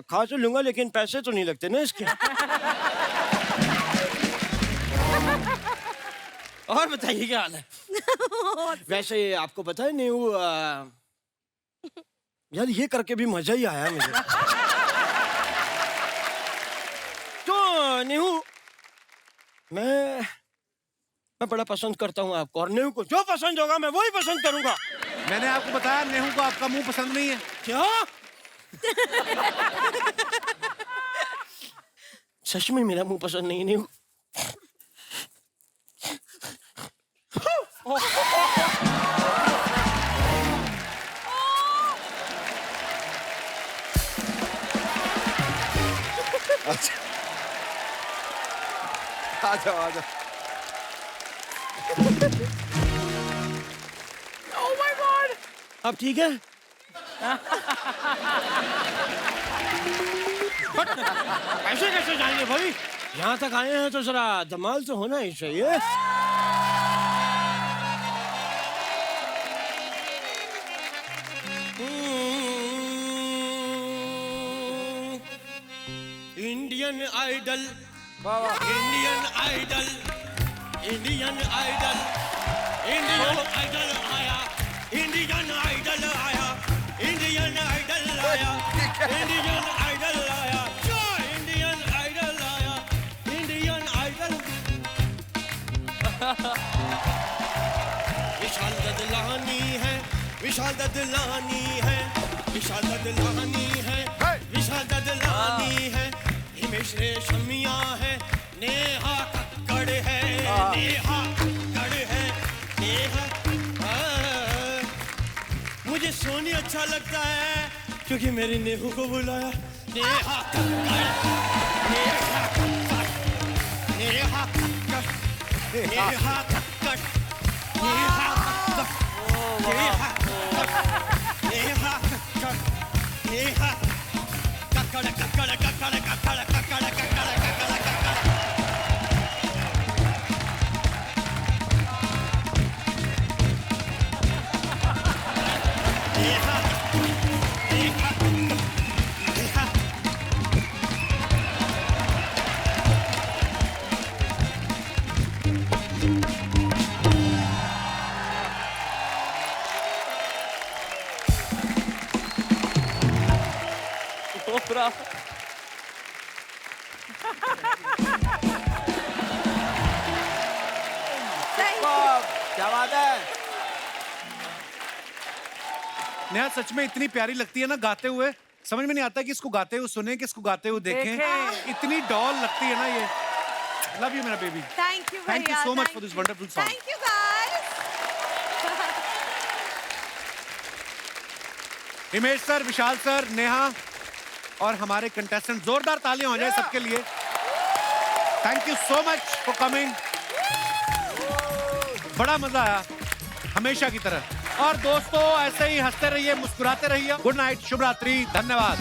खा तो लूंगा लेकिन पैसे तो नहीं लगते ना इसके। और बताइए क्या हाल है? वैसे आपको पता है नीहू, यार ये करके भी मजा ही आया मुझे। तो नीहू मैं बड़ा पसंद करता हूँ आपको, और नीहू को जो पसंद होगा मैं वही पसंद करूंगा। मैंने आपको बताया नेहू को आपका मुंह पसंद नहीं है। क्या? सच में मेरा मुंह पसंद नहीं नीहू? अच्छा, आ जाओ आ जाओ। Oh my God! अब ठीक है? ऐसे कैसे जाएंगे भाई? यहाँ तक आए हैं तो जरा धमाल तो होना ही चाहिए। Indian Idol, Indian Idol, Indian Idol, Indian Idol आया, इंडियन आइडल आया, इंडियन आइडल आया, इंडियन आइडल आया, इंडियन आइडल आया, इंडियन आइडल। विशाल ददलानी है, विशाल ददलानी है, विशाल ददलानी है, विशाल ददलानी है, हिमेश रेशमिया है, नेहा कक्कड़ है, नेहा कक्कड़ है, नेहा। मुझे सोनी अच्छा लगता है क्योंकि मेरी नेहू को बुलाया। नेहा कक्कड़, नेहा कक्कड़, नेहा कक्कड़, नेहा कक्कड़, नेहा कक्कड़, नेहा कक्कड़, नेहा कक्कड़, नेहा कक्कड़, कक्कड़, कक्कड़, कक्कड़, कक्कड़, कक्कड़, कक्कड़, कक्कड़। नेहा, नेहा, नेहा। क्या बात है? नेहा सच में इतनी प्यारी लगती है ना गाते हुए, समझ में नहीं आता कि इसको गाते हुए सुने कि इसको गाते हुए देखें। इतनी डॉल लगती है ना ये। लव यू मेरा baby. Thank you so much for this wonderful song. Thank you guys. Himesh sir, Vishal sir, Neha और हमारे कंटेस्टेंट, जोरदार तालियां हो जाए सबके लिए। Thank you so much for coming. बड़ा मजा आया हमेशा की तरह। और दोस्तों ऐसे ही हंसते रहिए, मुस्कुराते रहिए। गुड नाइट, शुभ रात्रि, धन्यवाद।